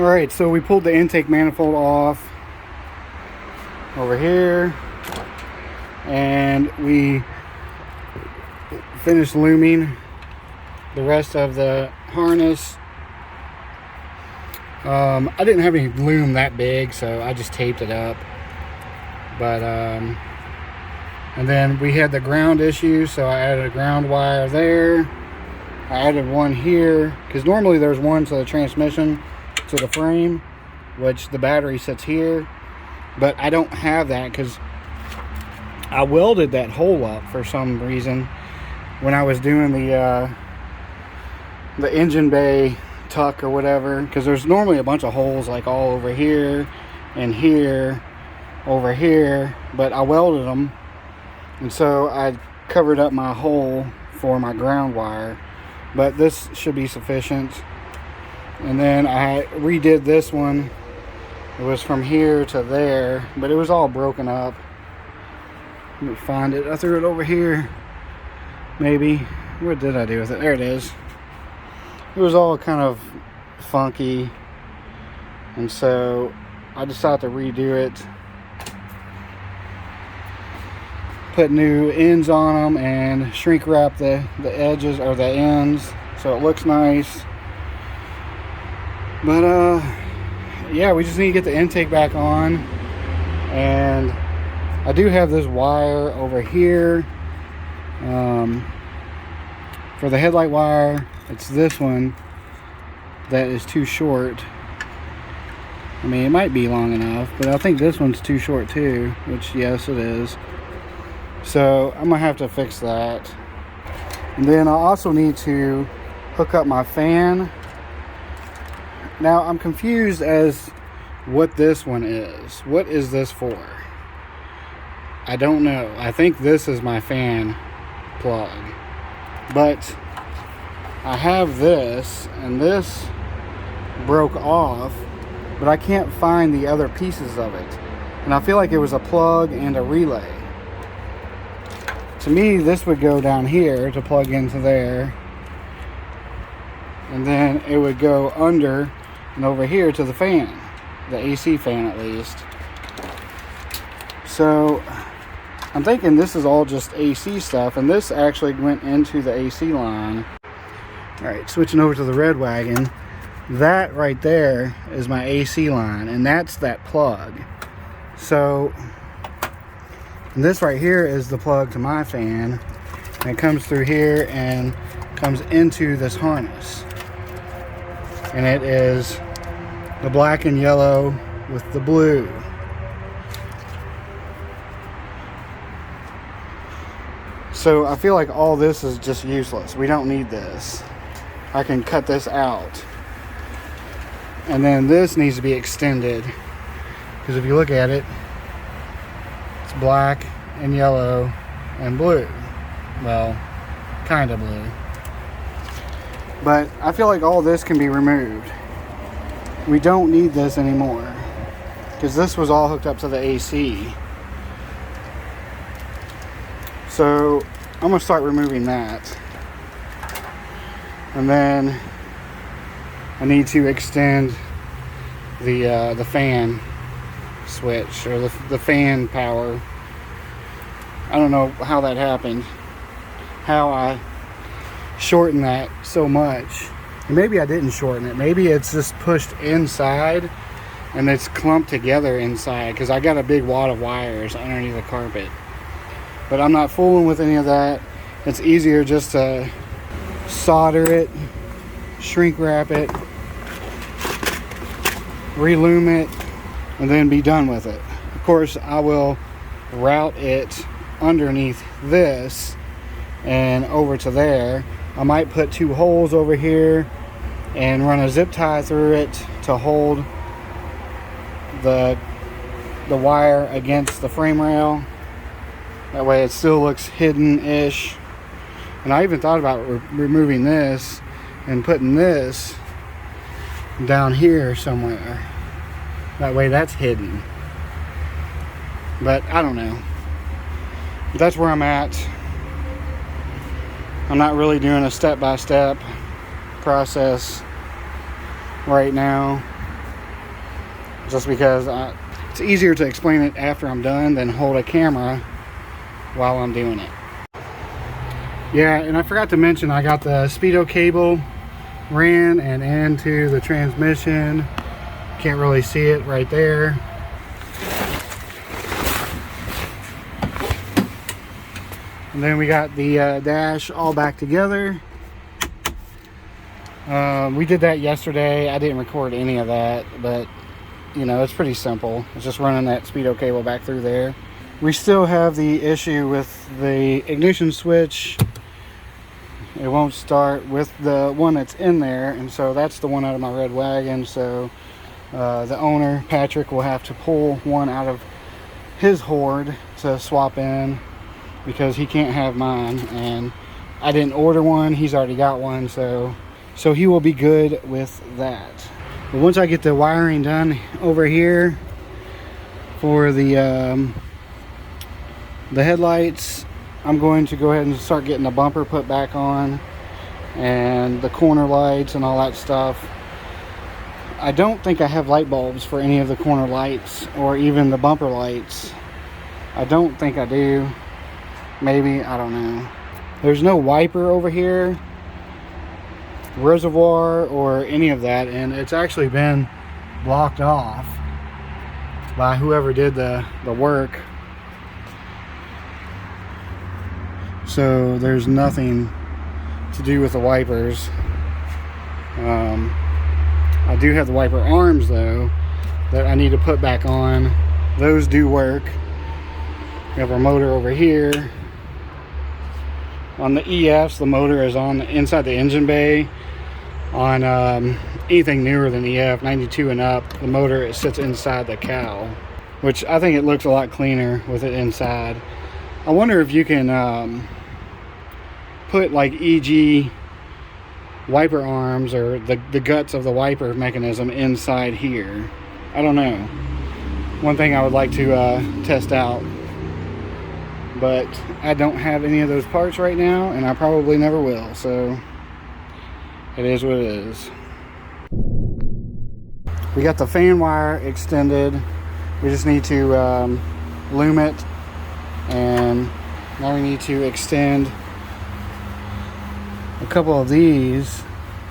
Alright, so we pulled the intake manifold off over here, and we finished looming the rest of the harness. I didn't have any loom that big, so I just taped it up. But and then we had the ground issue, so I added a ground wire there. I added one here because normally there's one to the transmission, to the frame, which the battery sits here, but I don't have that because I welded that hole up for some reason when I was doing the engine bay tuck or whatever, because there's normally a bunch of holes like all over here and here, over here, but I welded them, and so I covered up my hole for my ground wire, but this should be sufficient. And then I redid this one. It was from here to there, but it was all broken up. Let me find it. I threw it over here, maybe. What did I do with it? There it is. It was all kind of funky, and so I decided to redo it, put new ends on them, and shrink wrap the edges or the ends so it looks nice. But yeah, we just need to get the intake back on, and I do have this wire over here for the headlight wire. It's this one that is too short. I mean, it might be long enough, but I think this one's too short too, which yes it is. So I'm gonna have to fix that. And then I also need to hook up my fan. Now I'm confused as what this one is. What is this for? I don't know. I think this is my fan plug, but I have this, and this broke off, but I can't find the other pieces of it, and I feel like it was a plug and a relay. To me, this would go down here to plug into there, and then it would go under and over here to the fan, the AC fan at least. So I'm thinking this is all just AC stuff, and this actually went into the AC line. Alright, switching over to the red wagon. That right there is my AC line, and that's that plug. So this right here is the plug to my fan, and it comes through here and comes into this harness. And it is the black and yellow with the blue. So I feel like all this is just useless. We don't need this. I can cut this out. And then this needs to be extended, because if you look at it, it's black and yellow and blue. Well, kind of blue. But I feel like all this can be removed. We don't need this anymore, because this was all hooked up to the AC. So I'm going to start removing that. And then I need to extend the fan switch, or the fan power. I don't know how that happened, how I shortened that so much. And maybe I didn't shorten it. Maybe it's just pushed inside and it's clumped together inside, because I got a big wad of wires underneath the carpet. But I'm not fooling with any of that. It's easier just to solder it, shrink wrap it, relume it, and then be done with it. Of course, I will route it underneath this and over to there. I might put 2 holes over here and run a zip tie through it to hold the wire against the frame rail. That way it still looks hidden-ish. And I even thought about removing this and putting this down here somewhere. That way that's hidden. But I don't know. That's where I'm at. I'm not really doing a step-by-step process right now. just because it's easier to explain it after I'm done than hold a camera while I'm doing it. Yeah, and I forgot to mention I got the speedo cable ran and into the transmission. Can't really see it right there. And then we got the dash all back together. We did that yesterday. I didn't record any of that, but you know, it's pretty simple. It's just running that speedo cable back through there. We still have the issue with the ignition switch. It won't start with the one that's in there, and so that's the one out of my red wagon. So the owner, Patrick, will have to pull one out of his hoard to swap in, because he can't have mine, and I didn't order one. He's already got one, so he will be good with that. But once I get the wiring done over here for the headlights, I'm going to go ahead and start getting the bumper put back on and the corner lights and all that stuff. I don't think I have light bulbs for any of the corner lights or even the bumper lights. I don't think I do. Maybe, I don't know. There's no wiper over here, reservoir, or any of that, and it's actually been blocked off by whoever did the work. So there's nothing to do with the wipers. I do have the wiper arms though that I need to put back on. Those do work. We have our motor over here. On the EFs, the motor is on inside the engine bay. On anything newer than EF, 92 and up, the motor sits inside the cowl, which I think it looks a lot cleaner with it inside. I wonder if you can put like EG wiper arms or the guts of the wiper mechanism inside here. I don't know. One thing I would like to test out. But I don't have any of those parts right now, and I probably never will, so it is what it is. We got the fan wire extended. We just need to loom it, and now we need to extend a couple of these,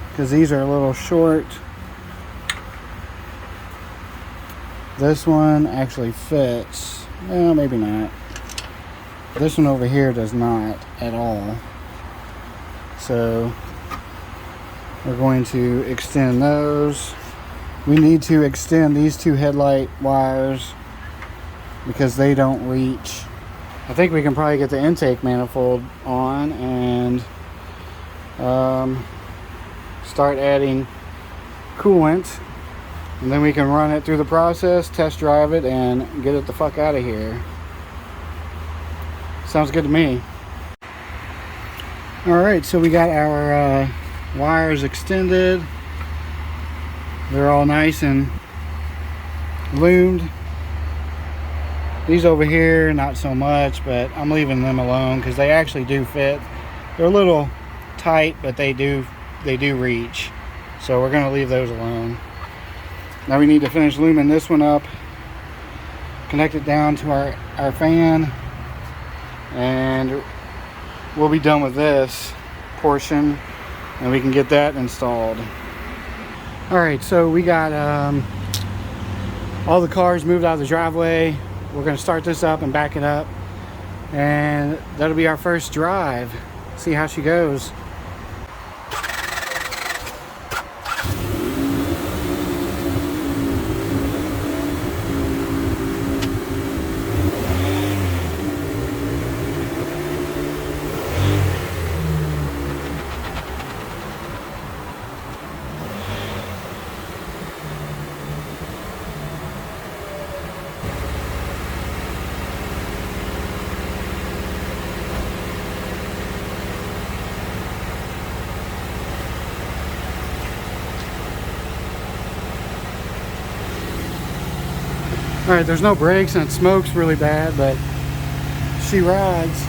because these are a little short. This one actually fits. Well, maybe not. This one over here does not at all. So we're going to extend those. We need to extend these two headlight wires because they don't reach. I think we can probably get the intake manifold on and start adding coolant, and then we can run it through the process, test drive it, and get it the fuck out of here. Sounds good to me. Alright, so we got our wires extended. They're all nice and loomed. These over here, not so much, but I'm leaving them alone because they actually do fit. They're a little tight, but they do reach. So we're going to leave those alone. Now we need to finish looming this one up, connect it down to our fan, and we'll be done with this portion and we can get that installed. Alright, so we got all the cars moved out of the driveway. We're going to start this up and back it up, and that'll be our first drive. See how she goes. Alright, there's no brakes and it smokes really bad, but she rides.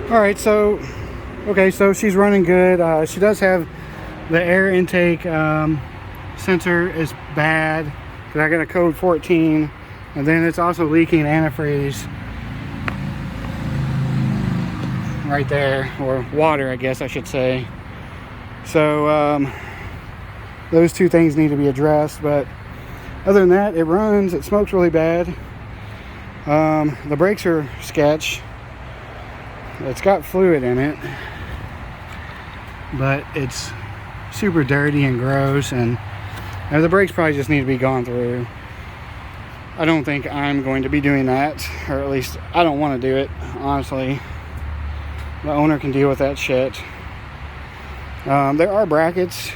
All right, so okay, so she's running good. She does have the air intake sensor is bad because I got a code 14, and then it's also leaking antifreeze right there, or water, I guess I should say. So those two things need to be addressed, but other than that, it runs. It smokes really bad. The brakes are sketch. It's got fluid in it, but it's super dirty and gross, and the brakes probably just need to be gone through. I don't think I'm going to be doing that, or at least I don't want to do it, honestly. The owner can deal with that shit. There are brackets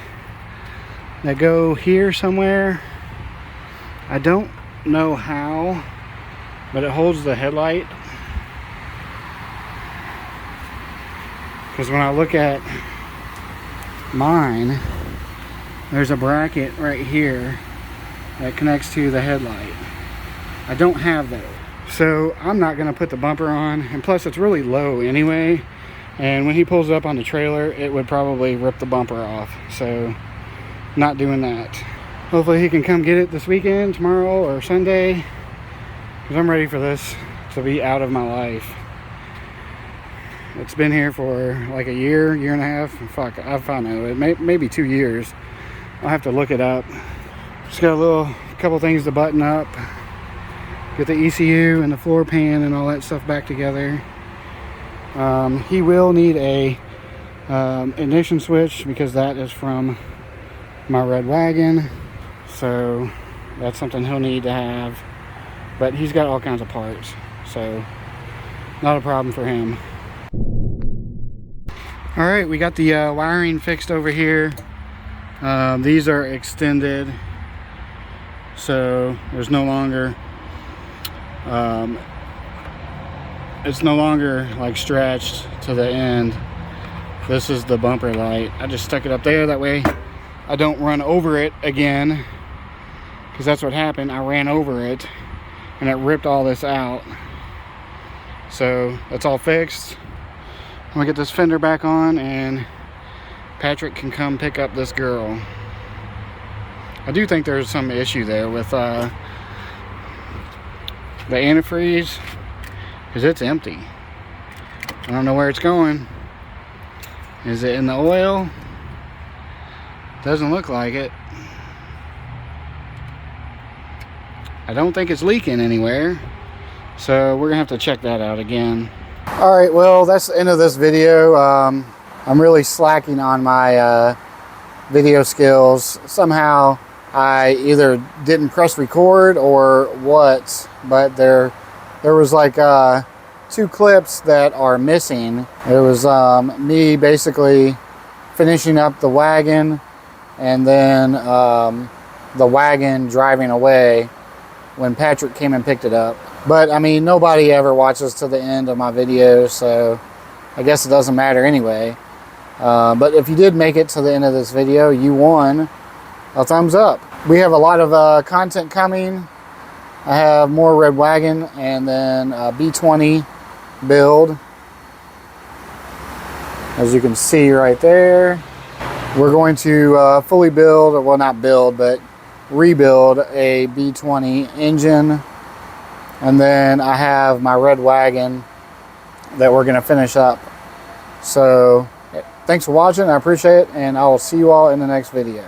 that go here somewhere. I don't know how, but it holds the headlight. Because when I look at mine, there's a bracket right here that connects to the headlight. I don't have that. So I'm not going to put the bumper on, and plus it's really low anyway, and when he pulls up on the trailer it would probably rip the bumper off, so not doing that. Hopefully he can come get it this weekend, tomorrow or Sunday, because I'm ready for this to be out of my life. It's been here for like a year, year and a half. Fuck, I don't know, it maybe 2 years. I'll have to look it up. Just got a couple things to button up. Get the ECU and the floor pan and all that stuff back together. He will need a ignition switch because that is from my red wagon. So that's something he'll need to have. But he's got all kinds of parts, so not a problem for him. All right, we got the wiring fixed over here. These are extended, so there's no longer it's no longer like stretched to the end. This is the bumper light. I just stuck it up there, that way I don't run over it again, because that's what happened. I ran over it and it ripped all this out. So that's all fixed. I'm gonna get this fender back on, and Patrick can come pick up this girl. I do think there's some issue there with the antifreeze, because it's empty. I don't know where it's going. Is it in the oil? Doesn't look like it. I don't think it's leaking anywhere, so we're gonna have to check that out again. All right, well, that's the end of this video. I'm really slacking on my video skills. Somehow I either didn't press record or what, but there was like 2 clips that are missing. It was me basically finishing up the wagon, and then the wagon driving away when Patrick came and picked it up. But I mean, nobody ever watches to the end of my videos, so I guess it doesn't matter anyway. But if you did make it to the end of this video, you won a thumbs up. We have a lot of content coming. I have more red wagon, and then a B20 build, as you can see right there. We're going to fully build, or well, not build, but rebuild a B20 engine. And then I have my red wagon that we're going to finish up. So thanks for watching. I appreciate it, and I will see you all in the next video.